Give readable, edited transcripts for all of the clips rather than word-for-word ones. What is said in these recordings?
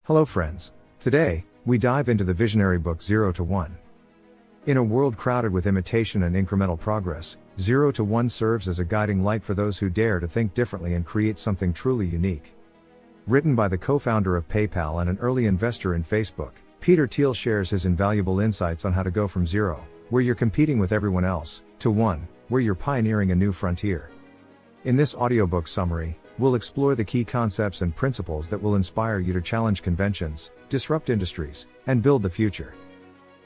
Hello friends. Today, we dive into the visionary book 0 to 1. In a world crowded with imitation and incremental progress, 0 to 1 serves as a guiding light for those who dare to think differently and create something truly unique. Written by the co-founder of PayPal and an early investor in Facebook, Peter Thiel shares his invaluable insights on how to go from 0, where you're competing with everyone else, to 1, where you're pioneering a new frontier. In this audiobook summary, we'll explore the key concepts and principles that will inspire you to challenge conventions, disrupt industries, and build the future.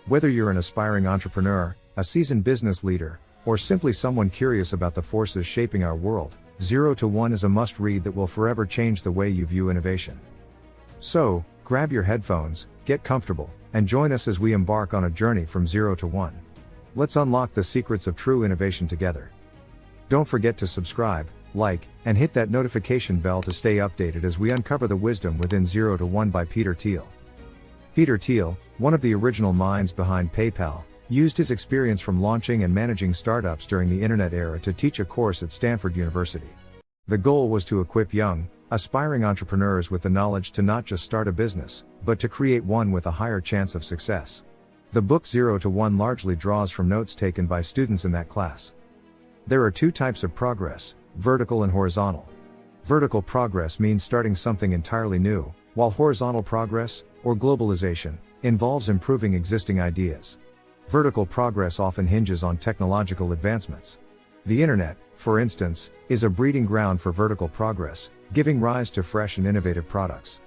Whether you're an aspiring entrepreneur, a seasoned business leader, or simply someone curious about the forces shaping our world, 0 to 1 is a must-read that will forever change the way you view innovation. So, grab your headphones, get comfortable, and join us as we embark on a journey from 0 to 1. Let's unlock the secrets of true innovation together. Don't forget to subscribe, like, and hit that notification bell to stay updated as we uncover the wisdom within 0 to 1 by Peter Thiel. Peter Thiel, one of the original minds behind PayPal, used his experience from launching and managing startups during the internet era to teach a course at Stanford University. The goal was to equip young, aspiring entrepreneurs with the knowledge to not just start a business, but to create one with a higher chance of success. The book 0 to 1 largely draws from notes taken by students in that class. There are two types of progress: vertical and horizontal. Vertical progress means starting something entirely new, while horizontal progress, or globalization, involves improving existing ideas. Vertical progress often hinges on technological advancements. The internet, for instance, is a breeding ground for vertical progress, giving rise to fresh and innovative products.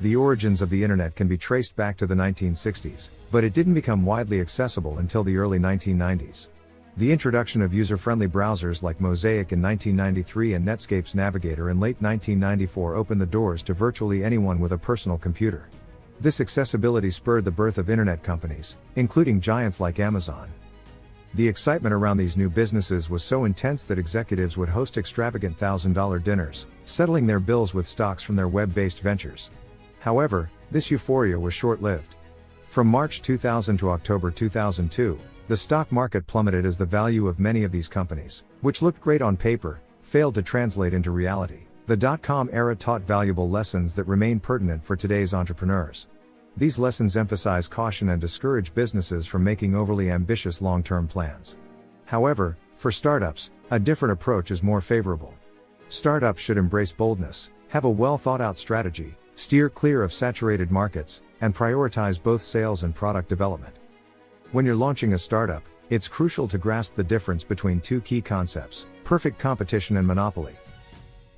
The origins of the internet can be traced back to the 1960s, but it didn't become widely accessible until the early 1990s. The introduction of user-friendly browsers like Mosaic in 1993 and Netscape's Navigator in late 1994 opened the doors to virtually anyone with a personal computer. This accessibility spurred the birth of internet companies, including giants like Amazon. The excitement around these new businesses was so intense that executives would host extravagant $1,000 dinners, settling their bills with stocks from their web-based ventures. However, this euphoria was short-lived. From March 2000 to October 2002, the stock market plummeted as the value of many of these companies, which looked great on paper, failed to translate into reality. The dot-com era taught valuable lessons that remain pertinent for today's entrepreneurs. These lessons emphasize caution and discourage businesses from making overly ambitious long-term plans. However, for startups, a different approach is more favorable. Startups should embrace boldness, have a well-thought-out strategy, steer clear of saturated markets, and prioritize both sales and product development. When you're launching a startup, it's crucial to grasp the difference between two key concepts: perfect competition and monopoly.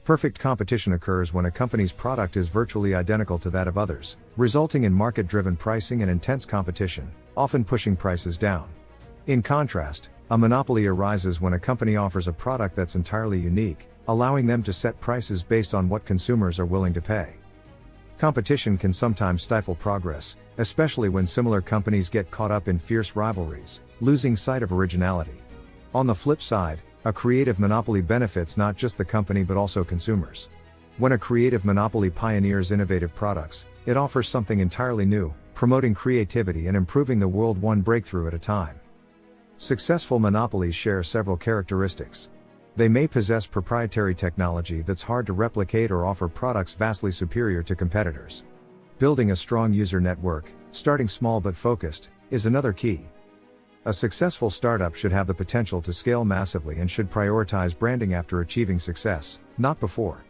Perfect competition occurs when a company's product is virtually identical to that of others, resulting in market-driven pricing and intense competition, often pushing prices down. In contrast, a monopoly arises when a company offers a product that's entirely unique, allowing them to set prices based on what consumers are willing to pay. Competition can sometimes stifle progress, especially when similar companies get caught up in fierce rivalries, losing sight of originality. On the flip side, a creative monopoly benefits not just the company but also consumers. When a creative monopoly pioneers innovative products, it offers something entirely new, promoting creativity and improving the world one breakthrough at a time. Successful monopolies share several characteristics. They may possess proprietary technology that's hard to replicate or offer products vastly superior to competitors. Building a strong user network, starting small but focused, is another key. A successful startup should have the potential to scale massively and should prioritize branding after achieving success, not before.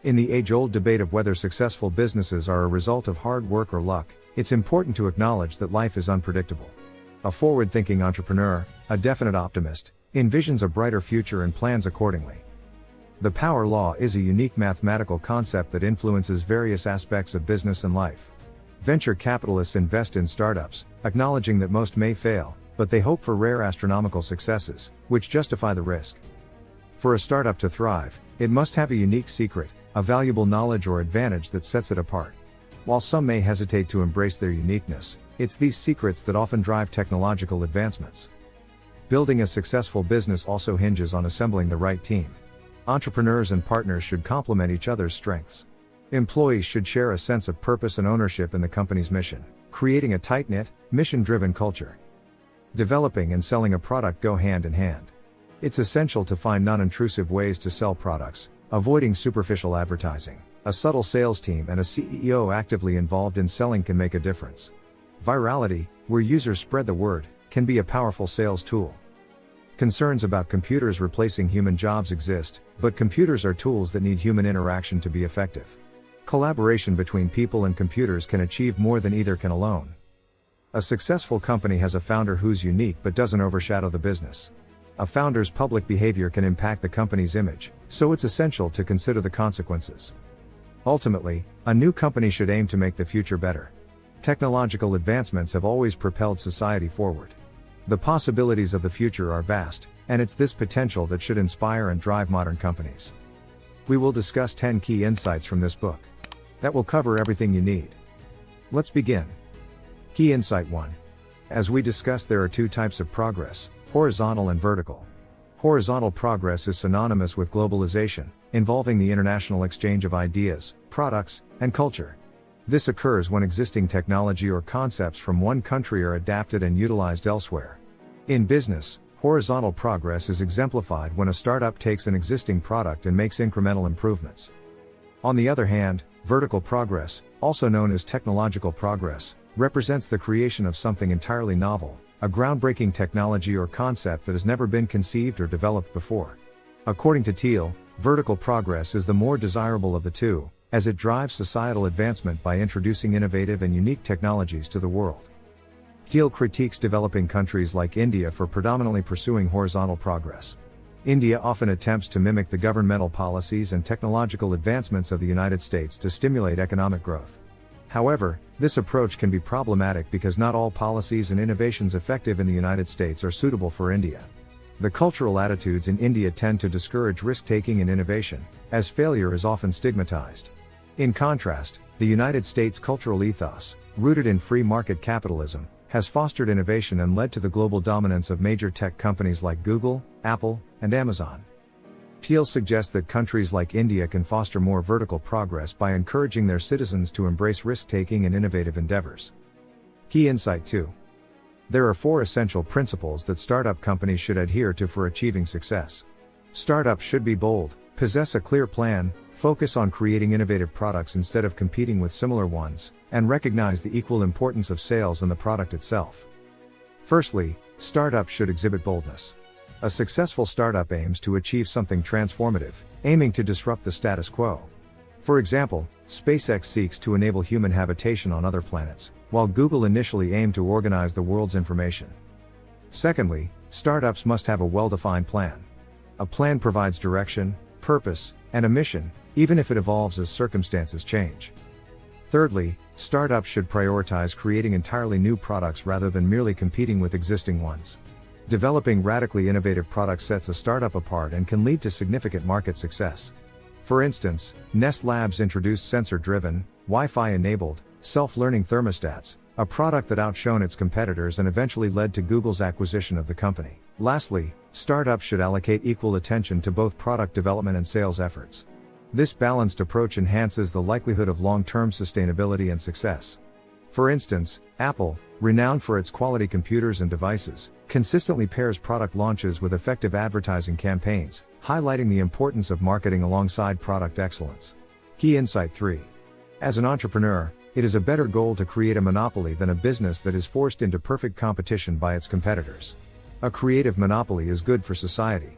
In the age-old debate of whether successful businesses are a result of hard work or luck, it's important to acknowledge that life is unpredictable. A forward-thinking entrepreneur, a definite optimist, envisions a brighter future and plans accordingly. The power law is a unique mathematical concept that influences various aspects of business and life. Venture capitalists invest in startups, acknowledging that most may fail, but they hope for rare astronomical successes, which justify the risk. For a startup to thrive, it must have a unique secret, a valuable knowledge or advantage that sets it apart. While some may hesitate to embrace their uniqueness, it's these secrets that often drive technological advancements. Building a successful business also hinges on assembling the right team. Entrepreneurs and partners should complement each other's strengths. Employees should share a sense of purpose and ownership in the company's mission, creating a tight-knit, mission-driven culture. Developing and selling a product go hand in hand. It's essential to find non-intrusive ways to sell products, avoiding superficial advertising. A subtle sales team and a CEO actively involved in selling can make a difference. Virality, where users spread the word, can be a powerful sales tool. Concerns about computers replacing human jobs exist, but computers are tools that need human interaction to be effective. Collaboration between people and computers can achieve more than either can alone. A successful company has a founder who's unique but doesn't overshadow the business. A founder's public behavior can impact the company's image, so it's essential to consider the consequences. Ultimately, a new company should aim to make the future better. Technological advancements have always propelled society forward. The possibilities of the future are vast, and it's this potential that should inspire and drive modern companies. We will discuss 10 key insights from this book. That will cover everything you need. Let's begin. Key Insight 1. As we discussed, there are two types of progress, horizontal and vertical. Horizontal progress is synonymous with globalization, involving the international exchange of ideas, products, and culture. This occurs when existing technology or concepts from one country are adapted and utilized elsewhere. In business, horizontal progress is exemplified when a startup takes an existing product and makes incremental improvements. On the other hand, vertical progress, also known as technological progress, represents the creation of something entirely novel, a groundbreaking technology or concept that has never been conceived or developed before. According to Thiel, vertical progress is the more desirable of the two, as it drives societal advancement by introducing innovative and unique technologies to the world. Thiel critiques developing countries like India for predominantly pursuing horizontal progress. India often attempts to mimic the governmental policies and technological advancements of the United States to stimulate economic growth. However, this approach can be problematic because not all policies and innovations effective in the United States are suitable for India. The cultural attitudes in India tend to discourage risk-taking and innovation, as failure is often stigmatized. In contrast, the United States' cultural ethos, rooted in free market capitalism, has fostered innovation and led to the global dominance of major tech companies like Google, Apple, and Amazon. Thiel suggests that countries like India can foster more vertical progress by encouraging their citizens to embrace risk-taking and innovative endeavors. Key Insight 2. There are 4 essential principles that startup companies should adhere to for achieving success. Startups should be bold, possess a clear plan, focus on creating innovative products instead of competing with similar ones, and recognize the equal importance of sales and the product itself. Firstly, startups should exhibit boldness. A successful startup aims to achieve something transformative, aiming to disrupt the status quo. For example, SpaceX seeks to enable human habitation on other planets, while Google initially aimed to organize the world's information. Secondly, startups must have a well-defined plan. A plan provides direction, purpose, and a mission, even if it evolves as circumstances change. Thirdly, startups should prioritize creating entirely new products rather than merely competing with existing ones. Developing radically innovative products sets a startup apart and can lead to significant market success. For instance, Nest Labs introduced sensor-driven, Wi-Fi-enabled, self-learning thermostats, a product that outshone its competitors and eventually led to Google's acquisition of the company. Lastly, startups should allocate equal attention to both product development and sales efforts. This balanced approach enhances the likelihood of long-term sustainability and success. For instance, Apple, renowned for its quality computers and devices, consistently pairs product launches with effective advertising campaigns, highlighting the importance of marketing alongside product excellence. Key Insight 3. As an entrepreneur, it is a better goal to create a monopoly than a business that is forced into perfect competition by its competitors. A creative monopoly is good for society.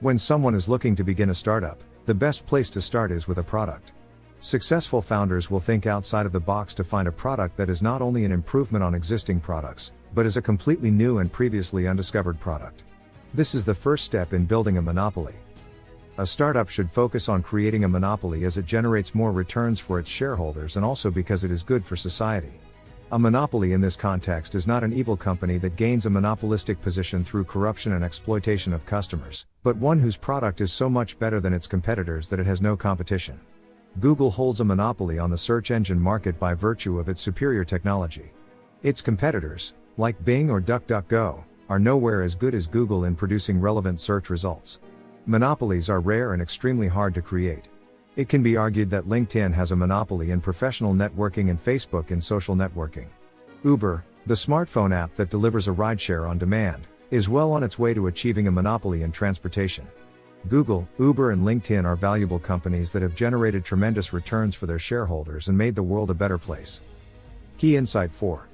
When someone is looking to begin a startup, the best place to start is with a product. Successful founders will think outside of the box to find a product that is not only an improvement on existing products, but is a completely new and previously undiscovered product. This is the first step in building a monopoly. A startup should focus on creating a monopoly as it generates more returns for its shareholders and also because it is good for society. A monopoly in this context is not an evil company that gains a monopolistic position through corruption and exploitation of customers, but one whose product is so much better than its competitors that it has no competition. Google holds a monopoly on the search engine market by virtue of its superior technology. Its competitors, like Bing or DuckDuckGo, are nowhere as good as Google in producing relevant search results. Monopolies are rare and extremely hard to create. It can be argued that LinkedIn has a monopoly in professional networking and Facebook in social networking. Uber, the smartphone app that delivers a rideshare on demand, is well on its way to achieving a monopoly in transportation. Google, Uber and LinkedIn are valuable companies that have generated tremendous returns for their shareholders and made the world a better place. Key insight 4.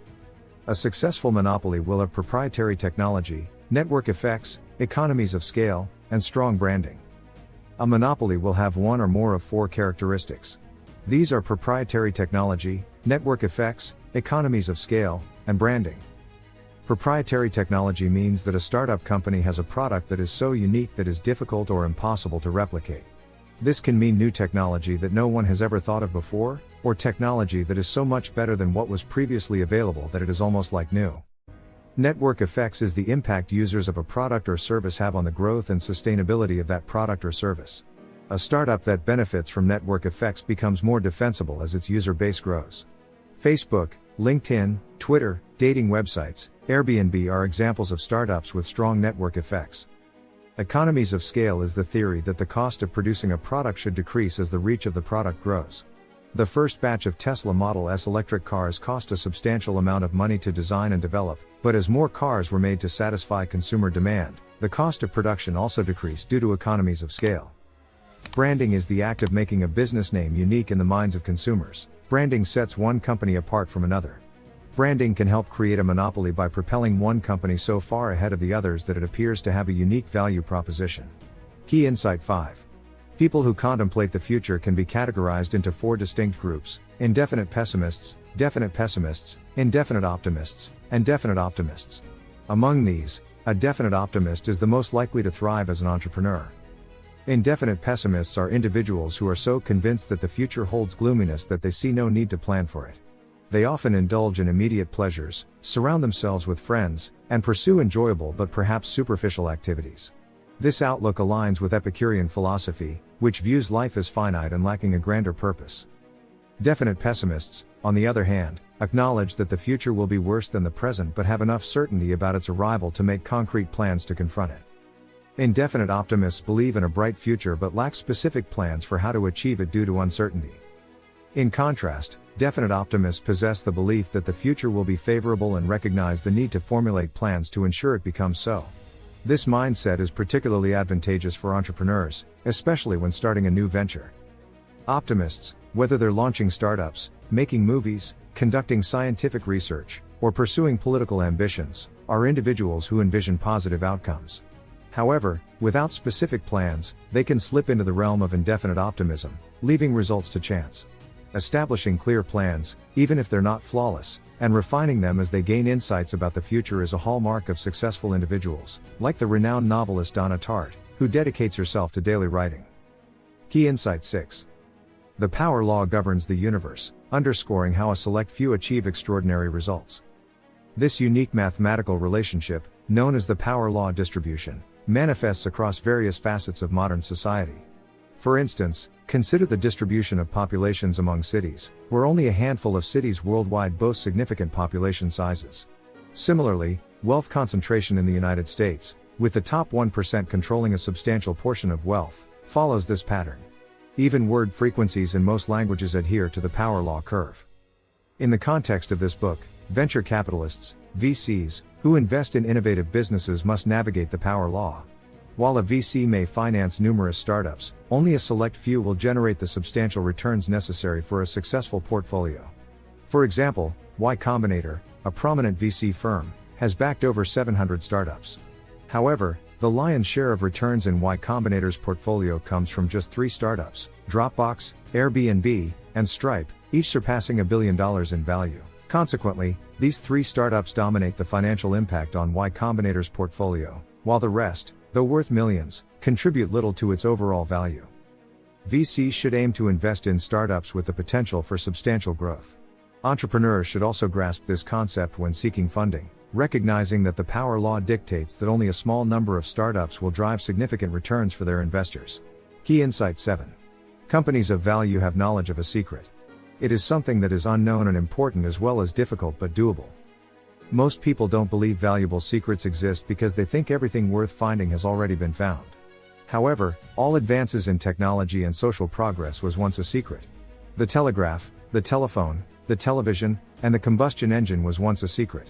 A successful monopoly will have proprietary technology, network effects, economies of scale, and strong branding. A monopoly will have one or more of 4 characteristics. These are proprietary technology, network effects, economies of scale, and branding. Proprietary technology means that a startup company has a product that is so unique that is difficult or impossible to replicate. This can mean new technology that no one has ever thought of before, or technology that is so much better than what was previously available that it is almost like new. Network effects is the impact users of a product or service have on the growth and sustainability of that product or service. A startup that benefits from network effects becomes more defensible as its user base grows. Facebook, LinkedIn, Twitter, dating websites, Airbnb are examples of startups with strong network effects. Economies of scale is the theory that the cost of producing a product should decrease as the reach of the product grows. The first batch of Tesla Model S electric cars cost a substantial amount of money to design and develop, but as more cars were made to satisfy consumer demand, the cost of production also decreased due to economies of scale. Branding is the act of making a business name unique in the minds of consumers. Branding sets one company apart from another. Branding can help create a monopoly by propelling one company so far ahead of the others that it appears to have a unique value proposition. Key insight 5. People who contemplate the future can be categorized into 4 distinct groups: indefinite pessimists, definite pessimists, indefinite optimists, and definite optimists. Among these, a definite optimist is the most likely to thrive as an entrepreneur. Indefinite pessimists are individuals who are so convinced that the future holds gloominess that they see no need to plan for it. They often indulge in immediate pleasures, surround themselves with friends, and pursue enjoyable but perhaps superficial activities. This outlook aligns with Epicurean philosophy, which views life as finite and lacking a grander purpose. Definite pessimists, on the other hand, acknowledge that the future will be worse than the present but have enough certainty about its arrival to make concrete plans to confront it. Indefinite optimists believe in a bright future but lack specific plans for how to achieve it due to uncertainty. In contrast, definite optimists possess the belief that the future will be favorable and recognize the need to formulate plans to ensure it becomes so. This mindset is particularly advantageous for entrepreneurs, especially when starting a new venture. Optimists, whether they're launching startups, making movies, conducting scientific research, or pursuing political ambitions, are individuals who envision positive outcomes. However, without specific plans, they can slip into the realm of indefinite optimism, leaving results to chance. Establishing clear plans, even if they're not flawless, and refining them as they gain insights about the future is a hallmark of successful individuals, like the renowned novelist Donna Tartt, who dedicates herself to daily writing. Key insight 6. The power law governs the universe, underscoring how a select few achieve extraordinary results. This unique mathematical relationship, known as the power law distribution, manifests across various facets of modern society. For instance, consider the distribution of populations among cities, where only a handful of cities worldwide boast significant population sizes. Similarly, wealth concentration in the United States, with the top 1% controlling a substantial portion of wealth, follows this pattern. Even word frequencies in most languages adhere to the power law curve. In the context of this book, venture capitalists, VCs, who invest in innovative businesses must navigate the power law. While a VC may finance numerous startups, only a select few will generate the substantial returns necessary for a successful portfolio. For example, Y Combinator, a prominent VC firm, has backed over 700 startups. However, the lion's share of returns in Y Combinator's portfolio comes from just 3 startups: Dropbox, Airbnb, and Stripe, each surpassing $1 billion in value. Consequently, these 3 startups dominate the financial impact on Y Combinator's portfolio, while the rest, though worth millions, contribute little to its overall value. VCs should aim to invest in startups with the potential for substantial growth. Entrepreneurs should also grasp this concept when seeking funding, recognizing that the power law dictates that only a small number of startups will drive significant returns for their investors. Key insight 7. Companies of value have knowledge of a secret. It is something that is unknown and important as well as difficult but doable. Most people don't believe valuable secrets exist because they think everything worth finding has already been found. However, all advances in technology and social progress was once a secret. The telegraph, the telephone, the television, and the combustion engine was once a secret.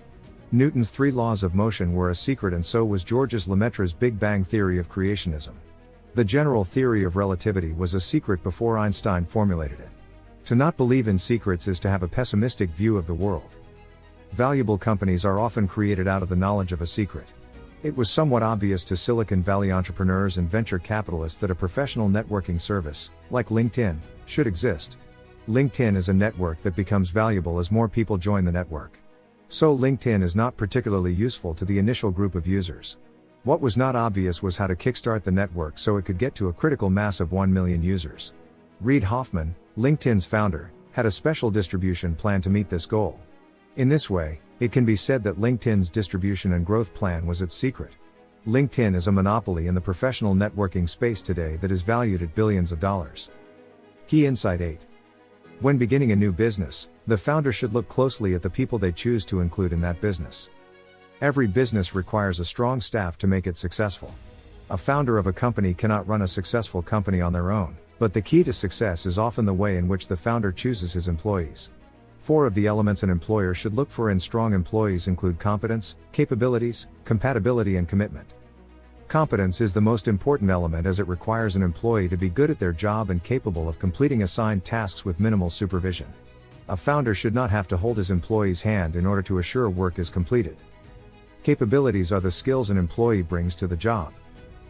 Newton's 3 laws of motion were a secret, and so was Georges Lemaitre's Big Bang theory of creationism. The general theory of relativity was a secret before Einstein formulated it. To not believe in secrets is to have a pessimistic view of the world. Valuable companies are often created out of the knowledge of a secret. It was somewhat obvious to Silicon Valley entrepreneurs and venture capitalists that a professional networking service, like LinkedIn, should exist. LinkedIn is a network that becomes valuable as more people join the network. So LinkedIn is not particularly useful to the initial group of users. What was not obvious was how to kickstart the network so it could get to a critical mass of 1 million users. Reid Hoffman, LinkedIn's founder, had a special distribution plan to meet this goal. In this way, it can be said that LinkedIn's distribution and growth plan was its secret. LinkedIn is a monopoly in the professional networking space today that is valued at billions of dollars. Key Insight 8. When beginning a new business, the founder should look closely at the people they choose to include in that business. Every business requires a strong staff to make it successful. A founder of a company cannot run a successful company on their own, but the key to success is often the way in which the founder chooses his employees. 4 of the elements an employer should look for in strong employees include competence, capabilities, compatibility, and commitment. Competence is the most important element as it requires an employee to be good at their job and capable of completing assigned tasks with minimal supervision. A founder should not have to hold his employee's hand in order to assure work is completed. Capabilities are the skills an employee brings to the job.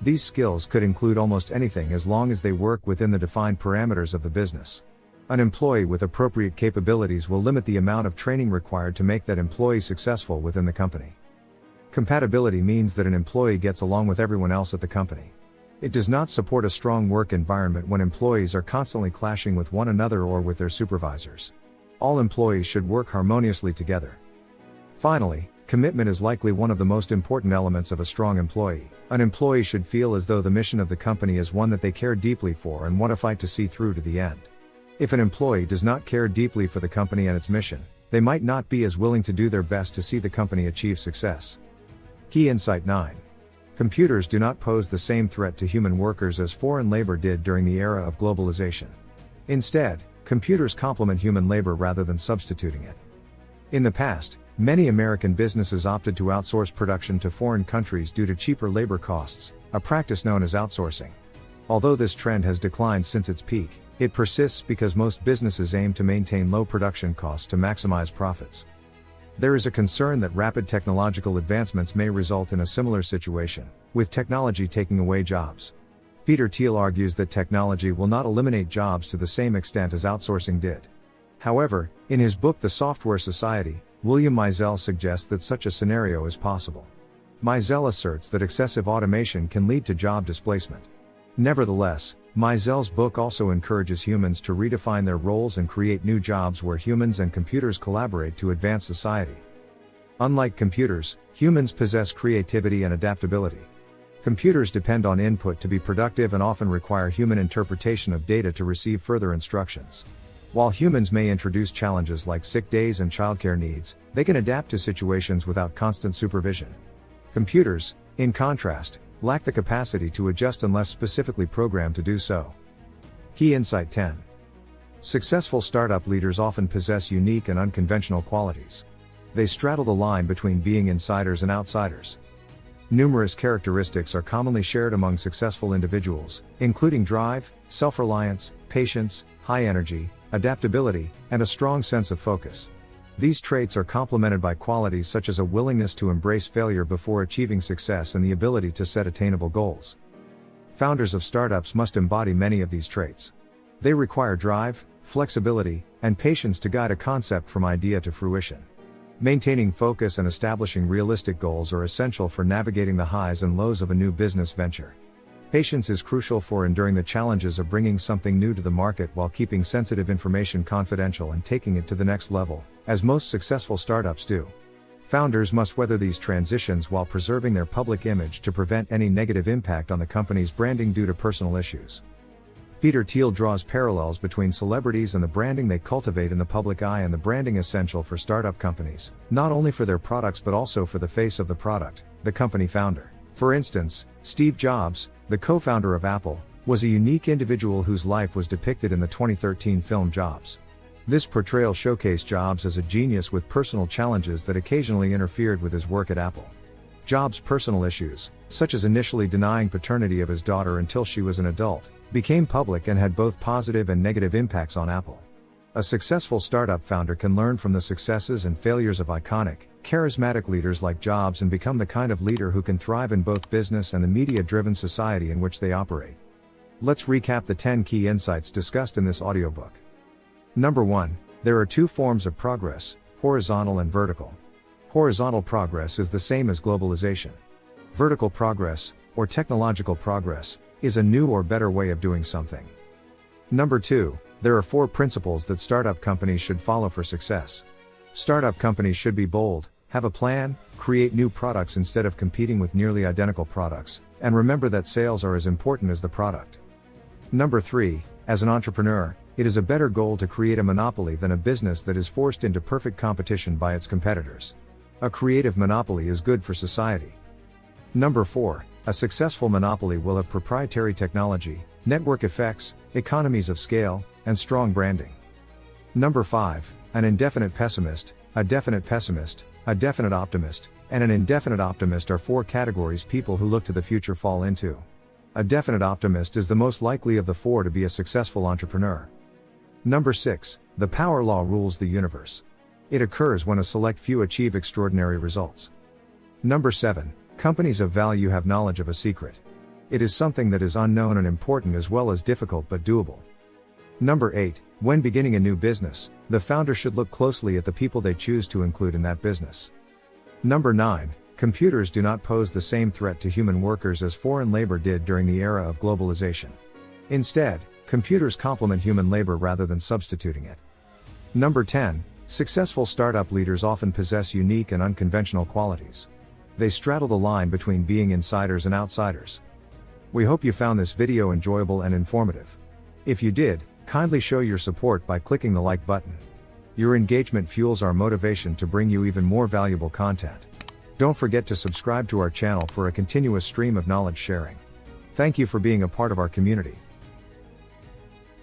These skills could include almost anything as long as they work within the defined parameters of the business. An employee with appropriate capabilities will limit the amount of training required to make that employee successful within the company. Compatibility means that an employee gets along with everyone else at the company. It does not support a strong work environment when employees are constantly clashing with one another or with their supervisors. All employees should work harmoniously together. Finally, commitment is likely one of the most important elements of a strong employee. An employee should feel as though the mission of the company is one that they care deeply for and want to fight to see through to the end. If an employee does not care deeply for the company and its mission, they might not be as willing to do their best to see the company achieve success. Key Insight 9. Computers do not pose the same threat to human workers as foreign labor did during the era of globalization. Instead, computers complement human labor rather than substituting it. In the past, many American businesses opted to outsource production to foreign countries due to cheaper labor costs, a practice known as outsourcing. Although this trend has declined since its peak, it persists because most businesses aim to maintain low production costs to maximize profits. There is a concern that rapid technological advancements may result in a similar situation, with technology taking away jobs. Peter Thiel argues that technology will not eliminate jobs to the same extent as outsourcing did. However, in his book The Software Society, William Meisel suggests that such a scenario is possible. Meisel asserts that excessive automation can lead to job displacement. Nevertheless, Meisel's book also encourages humans to redefine their roles and create new jobs where humans and computers collaborate to advance society. Unlike computers, humans possess creativity and adaptability. Computers depend on input to be productive and often require human interpretation of data to receive further instructions. While humans may introduce challenges like sick days and childcare needs, they can adapt to situations without constant supervision. Computers, in contrast, lack the capacity to adjust unless specifically programmed to do so. Key Insight 10. Successful startup leaders often possess unique and unconventional qualities. They straddle the line between being insiders and outsiders. Numerous characteristics are commonly shared among successful individuals, including drive, self-reliance, patience, high energy, adaptability, and a strong sense of focus. These traits are complemented by qualities such as a willingness to embrace failure before achieving success and the ability to set attainable goals. Founders of startups must embody many of these traits. They require drive, flexibility, and patience to guide a concept from idea to fruition. Maintaining focus and establishing realistic goals are essential for navigating the highs and lows of a new business venture. Patience is crucial for enduring the challenges of bringing something new to the market while keeping sensitive information confidential and taking it to the next level, as most successful startups do. Founders must weather these transitions while preserving their public image to prevent any negative impact on the company's branding due to personal issues. Peter Thiel draws parallels between celebrities and the branding they cultivate in the public eye and the branding essential for startup companies, not only for their products but also for the face of the product, the company founder. For instance, Steve Jobs, the co-founder of Apple, was a unique individual whose life was depicted in the 2013 film Jobs. This portrayal showcased Jobs as a genius with personal challenges that occasionally interfered with his work at Apple. Jobs' personal issues, such as initially denying paternity of his daughter until she was an adult, became public and had both positive and negative impacts on Apple. A successful startup founder can learn from the successes and failures of iconic, charismatic leaders like Jobs and become the kind of leader who can thrive in both business and the media-driven society in which they operate. Let's recap the 10 key insights discussed in this audiobook. Number 1. There are two forms of progress, horizontal and vertical. Horizontal progress is the same as globalization. Vertical progress, or technological progress, is a new or better way of doing something. Number 2. There are 4 principles that startup companies should follow for success. Startup companies should be bold, have a plan, create new products instead of competing with nearly identical products, and remember that sales are as important as the product. Number 3. As an entrepreneur, it is a better goal to create a monopoly than a business that is forced into perfect competition by its competitors. A creative monopoly is good for society. Number 4. A successful monopoly will have proprietary technology, network effects, economies of scale, and strong branding. Number 5. An indefinite pessimist, a definite pessimist, a definite optimist, and an indefinite optimist are 4 categories people who look to the future fall into. A definite optimist is the most likely of the 4 to be a successful entrepreneur. Number 6. The power law rules the universe. It occurs when a select few achieve extraordinary results. Number 7. Companies of value have knowledge of a secret. It is something that is unknown and important as well as difficult but doable. Number 8. When beginning a new business, the founder should look closely at the people they choose to include in that business. Number 9. Computers do not pose the same threat to human workers as foreign labor did during the era of globalization. Instead, computers complement human labor rather than substituting it. Number 10. Successful startup leaders often possess unique and unconventional qualities. They straddle the line between being insiders and outsiders. We hope you found this video enjoyable and informative. If you did, kindly show your support by clicking the like button. Your engagement fuels our motivation to bring you even more valuable content. Don't forget to subscribe to our channel for a continuous stream of knowledge sharing. Thank you for being a part of our community.